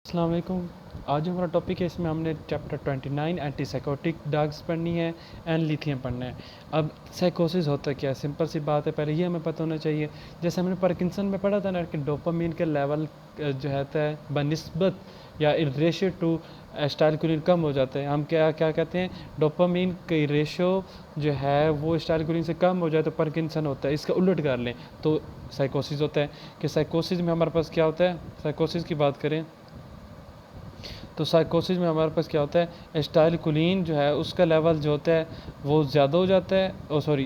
अस्सलाम वालेकुम। आज जो हमारा टॉपिक है इसमें हमने चैप्टर 29 एंटी साइकोटिक ड्रग्स पढ़नी है एंड लिथियम पढ़ना है। अब साइकोसिस होता क्या है, सिंपल सी बात है, पहले ये हमें पता होना चाहिए। जैसे हमने पार्किंसन में पढ़ा था ना कि डोपामीन के लेवल जो है बनिस्बत या इन रेशियो टू एसिटाइलकोलिन कम हो जाता है। हम क्या क्या कहते हैं, डोपामीन की रेशियो जो है वो एसिटाइलकोलिन से कम हो जाए तो पार्किंसन होता है। इसका उलट कर लें तो साइकोसिस होता है। कि साइकोसिस में हमारे पास क्या होता है, साइकोसिस की बात करें तो साइकोसिस में हमारे पास क्या होता है, एसिटाइलकोलिन जो है उसका लेवल जो होता है वो ज़्यादा हो जाता है,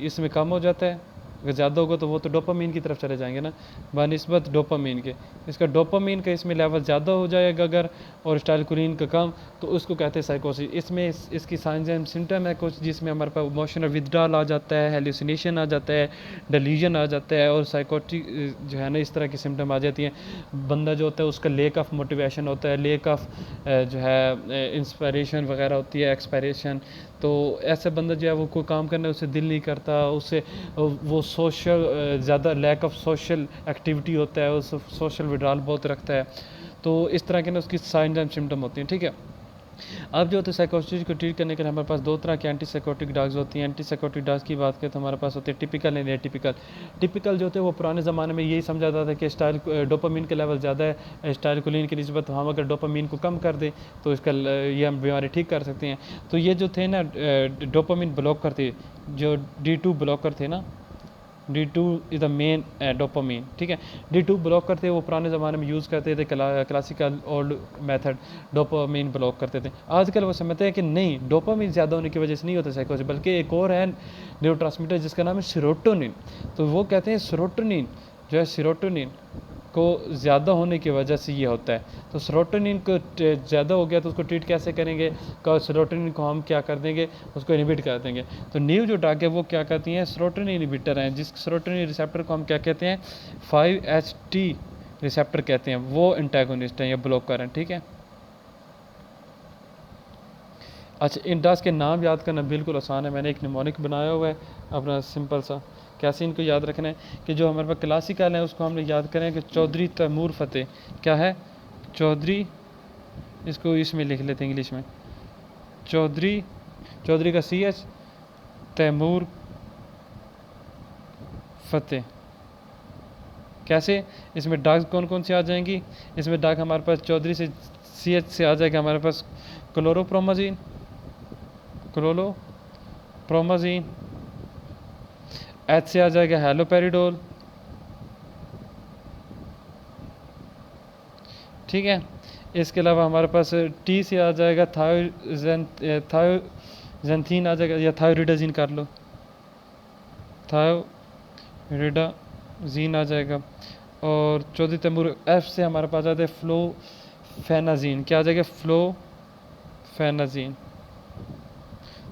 इसमें कम हो जाता है। अगर ज़्यादा होगा तो वो तो डोपामीन की तरफ चले जाएंगे ना, बनिस्बत डोपामीन के। इसका डोपामीन का इसमें लेवल ज़्यादा हो जाएगा अगर, और एसिटाइलकोलिन का कम, तो उसको कहते हैं साइकोसिस। इसमें इसकी साइंस एंड सिम्टम है कुछ, जिसमें हमारे पास इमोशनल विथड्रॉल आ जाता है, हेलुसिनेशन आ जाता है, डिल्यूजन आ जाता है, और साइकोटिक जो है ना इस तरह की सिम्टम आ जाती हैं। बंदा जो होता है उसका लेक ऑफ मोटिवेशन होता है, लेक ऑफ जो है इंस्पिरेशन वगैरह होती है, एक्सपायरेशन। तो ऐसा बंदा जो है वो कोई काम करने उसे दिल नहीं करता, उससे वो सोशल ज़्यादा लैक ऑफ सोशल एक्टिविटी होता है, उस सोशल विड्रॉल बहुत रखता है। तो इस तरह के ना उसकी साइंस एंड सिम्टम होती हैं, ठीक है। अब जो होता है साइकोसिस को ट्रीट करने के लिए हमारे पास दो तरह की एंटी साइकोटिक ड्रग्स होती हैं। एंटी साइकोटिक ड्रग्स की बात करें तो हमारे पास होते हैं टिपिकल एंड एटिपिकल। टिपिकल जो होते हैं वो पुराने ज़माने में यही समझा जाता था कि स्टाइल डोपामीन के लेवल ज़्यादा है एसिटाइलकोलिन की निस्बत, हम अगर डोपामीन को कम कर दें तो इसका ये हम बीमारी ठीक कर सकते हैं। तो ये जो थे ना डोपामीन ब्लॉक करते, जो D2 ब्लॉकर थे ना, D2 is the main dopamine, ठीक है। D2 ब्लॉक करते वो पुराने ज़माने में यूज़ करते थे, classical old method dopamine block करते थे। आजकल वो समझते हैं कि नहीं, डोपामीन ज़्यादा होने की वजह से नहीं होता साइकोसिस, बल्कि एक और है न्यूरोट्रांसमीटर जिसका नाम है सेरोटोनिन। तो वो कहते हैं सेरोटोनिन जो है, सेरोटोनिन को ज़्यादा होने की वजह से ये होता है। तो सेरोटोनिन को ज़्यादा हो गया तो उसको ट्रीट कैसे करेंगे, सेरोटोनिन को हम क्या कर देंगे, उसको इनहिबिट कर देंगे। तो न्यू जो ड्रग है वो क्या कहती हैं, सेरोटोनिन इनहिबिटर हैं। जिस सेरोटोनिन रिसेप्टर को हम क्या कहते हैं, 5-HT रिसेप्टर कहते हैं, वो एंटागोनिस्ट हैं या ब्लॉकर हैं, ठीक है। अच्छा, इन ड्रग्स के नाम याद करना बिल्कुल आसान है, मैंने एक निमोनिक बनाया हुआ है अपना सिंपल सा। कैसे इनको याद रखना है कि जो हमारे पास क्लासिकल है उसको हमने याद करें कि चौधरी तैमूर फतेह, क्या है, चौधरी, इसको इसमें लिख लेते हैं इंग्लिश में, चौधरी, चौधरी का CH, तैमूर फतेह। कैसे, इसमें ड्रग्स कौन कौन सी आ जाएंगी, इसमें ड्रग हमारे पास चौधरी से CH से आ जाएगा हमारे पास क्लोरोप्रोमाजीन, क्लोरोप्रोमाजीन। H से आ जाएगा हेलोपेरिडोल, ठीक है। इसके अलावा हमारे पास T से आ जाएगा थायोजेंथीन आ जाएगा, या थायोरिडाजीन कर लो, थायोरिडाजीन आ जाएगा। और चौधरी तैमूर F से हमारे पास आ जाता है फ्लोफेनाजीन, क्या आ जाएगा, फ्लोफेनाजीन।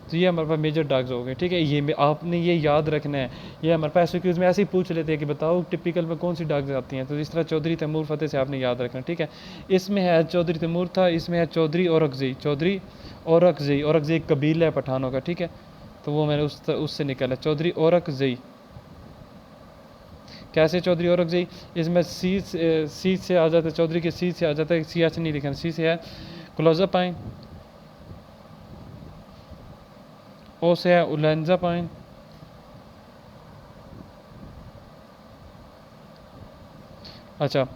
तो ये हमारे पास मेजर ड्रग्स हो गए, ठीक है। ये आपने ये याद रखना है। ये हमारे पास SQs में ऐसे ही पूछ लेते हैं कि बताओ टिपिकल में कौन सी ड्रग्स आती हैं, तो इस तरह चौधरी तैमूर फतेह से आपने याद रखना, ठीक है। इसमें है चौधरी तैमूर था, इसमें है चौधरी औरकज़ई, चौधरी औरकज़ई, औरकज़ई एक कबीला है पठानों का, ठीक है। तो वो मैंने उससे निकाला, चौधरी औरकज़ई। कैसे चौधरी औरकज़ई, इसमें सी से आ जाता है, चौधरी के C से आ जाता है, CH नहीं लिखना, C से है क्लोज़ापाइन, O से है ओलेंजापाइन, अच्छा,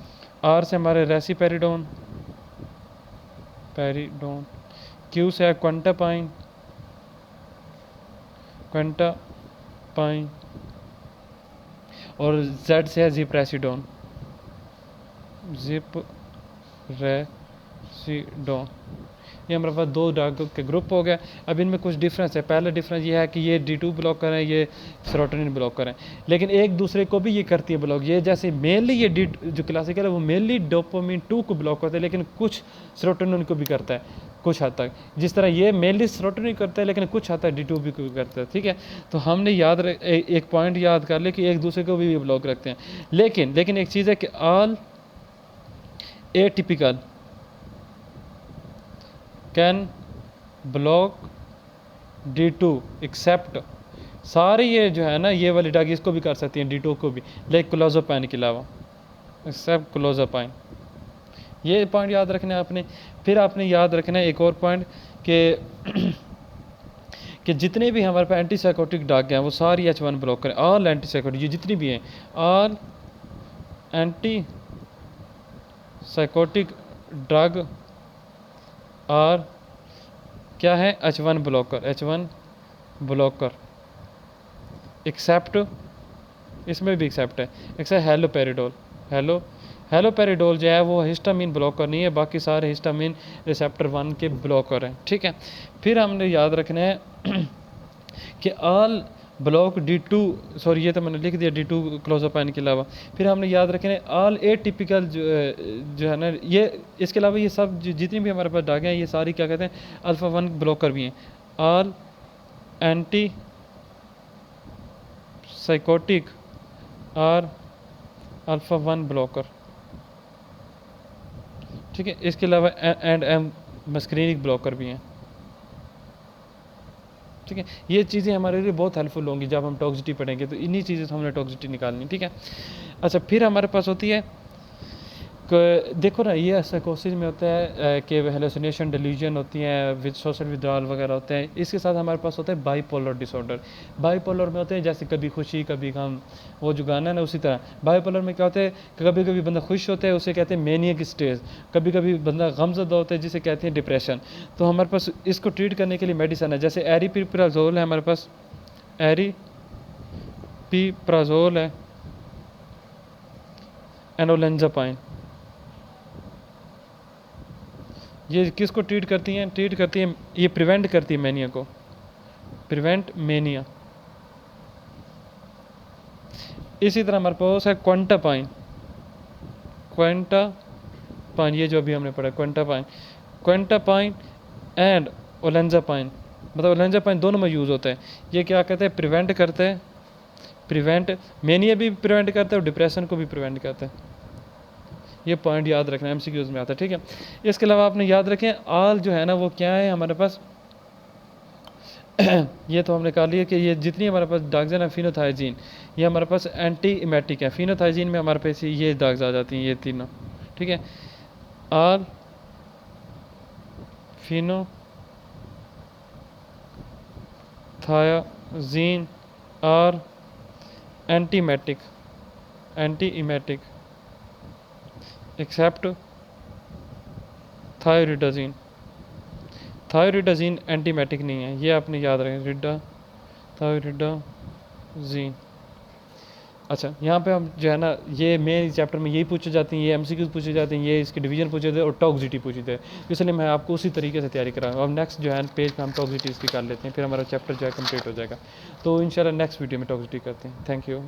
R से हमारे रेसिपेरिडोन, पेरिडोन। Q से है क्वांटापाइन, क्वांटापाइन। और Z से है जिप्रेसिडोन, जिप्रेसिडोन। ये हमारे पास दो ड्रग के ग्रुप हो गए। अब इनमें कुछ डिफरेंस है। पहला डिफरेंस ये है कि ये D2 ब्लॉकर हैं, ये सेरोटोनिन ब्लॉकर हैं, लेकिन एक दूसरे को भी ये करती है ब्लॉक। ये जैसे मेनली ये जो क्लासिकल है वो मेनली डोपामिन 2 को ब्लॉक करता है, लेकिन कुछ सेरोटोनिन को भी करता है कुछ हद तक। जिस तरह ये मेनली सेरोटोनिन करता है लेकिन कुछ हद तक D2 भी करता है, ठीक है। तो हमने याद एक पॉइंट याद कर ले कि एक दूसरे को भी ब्लॉक रखते हैं। लेकिन एक चीज़ है कि all atypical can block D2 except, सारे ये जो है ना ये वाली ड्रग इसको भी कर सकती हैं D2 को भी, लेकिन क्लोज़ापाइन के अलावा, एक्सेप्ट क्लोज़ापाइन। ये पॉइंट याद रखना है आपने। फिर आपने याद रखना है एक और पॉइंट कि कि जितने भी हमारे पास एंटीसाइकोटिक ड्रग हैं वो सारी H1 ब्लॉकर, ऑल एंटीसाइकोटिक, ये जितनी भी हैं ऑल एंटी साइकोटिक ड्रग और क्या है, H1 blocker, H1 blocker accept, इसमें भी एक्सेप्ट है, एक्सेप्ट हेलोपेरिडोल। हेलोपेरिडोल जो है वो हिस्टामिन ब्लॉकर नहीं है, बाकी सारे हिस्टामिन रिसेप्टर 1 के ब्लॉकर हैं, ठीक है। फिर हमने याद रखना है कि ऑल ब्लॉक D2, सॉरी ये तो मैंने लिख दिया D2 क्लोज़ोपाइन के अलावा। फिर हमने याद रखना है ऑल एटिपिकल जो है ना, ये इसके अलावा ये सब जितनी भी हमारे पास ड्रग हैं ये सारी क्या कहते हैं, अल्फ़ा 1 ब्लॉकर भी हैं, ऑल एंटी साइकोटिक और अल्फ़ा 1 ब्लॉकर, ठीक है। इसके अलावा एंड एम मस्क्रीनिक ब्लॉकर भी हैं, ठीक है। ये चीज़ें हमारे लिए बहुत हेल्पफुल होंगी जब हम टॉक्सिटी पढ़ेंगे, तो इन्हीं चीज़ों से हमने टॉक्सिटी निकालनी, ठीक है। अच्छा, फिर हमारे पास होती है देखो ना, ये साइकोसिस में होता है कि हेलुसिनेशन, डिल्यूजन होती हैं, विद सोशल विड्रॉल वगैरह होते हैं। इसके साथ हमारे पास होता है बाईपोलर डिसऑर्डर। बाईपोलर में होते हैं जैसे कभी खुशी कभी गम, वो जो गाना है ना उसी तरह। बाईपोलर में क्या होता है कि कभी कभी बंदा खुश होता है उसे कहते हैं मैनियक स्टेज, कभी कभी बंदा गमज़दा होता है जिसे कहते हैं डिप्रेशन। तो हमारे पास इसको ट्रीट करने के लिए मेडिसन है, जैसे एरिपिप्राजोल है हमारे पास, एरिपिप्राजोल है, एनोलेंजापाइन। ये किसको ट्रीट करती हैं, ट्रीट करती हैं, ये प्रिवेंट करती है मैनिया को, प्रिवेंट मैनिया। इसी तरह हमारे पास है क्वांटापाइन, क्वांटापाइन, ये जो अभी हमने पढ़ा क्वांटापाइन, क्वांटापाइन एंड ओलेंजापाइन, मतलब ओलेंजापाइन दोनों में यूज़ होता है। ये क्या कहते हैं, प्रिवेंट करते हैं, प्रिवेंट मैनिया भी प्रिवेंट करते हैं और डिप्रेशन को भी प्रिवेंट करते हैं। ये पॉइंट याद रखना, MCQs में आता है, ठीक है। इसके अलावा आपने याद रखें ऑल जो है ना वो क्या है हमारे पास ये तो हमने कहा लिया कि ये जितनी हमारे पास ड्रग्स है ना, फिनोथाइजीन, ये हमारे पास एंटी इमेटिक है। फिनोथाइजीन में हमारे पास ये ड्रग्स आ जाती हैं, ये तीनों, ठीक है। ऑल फिनोथाइजीन और एंटी इमेटिक एक्सेप्ट थायरिडाजीन। थायरिडाजीन एंटीमेटिक नहीं है, ये आपने याद रखें, थायरिडाजीन। अच्छा, यहाँ पे हम जो है ना ये मेन चैप्टर में यही पूछे जाती हैं, ये MCQs पूछे जाते हैं, ये इसके डिवीजन पूछे जाते हैं और टॉक्सिटी पूछी जाती है, इसलिए मैं आपको उसी तरीके से तैयारी कराऊंगा। अब नेक्स्ट जो है पेज पे हम टॉक्सिटी इसकी कर लेते हैं, फिर हमारा चैप्टर जो है कंप्लीट हो जाएगा। तो इंशाल्लाह नेक्स्ट वीडियो में टॉक्सिटी करते हैं। Thank you.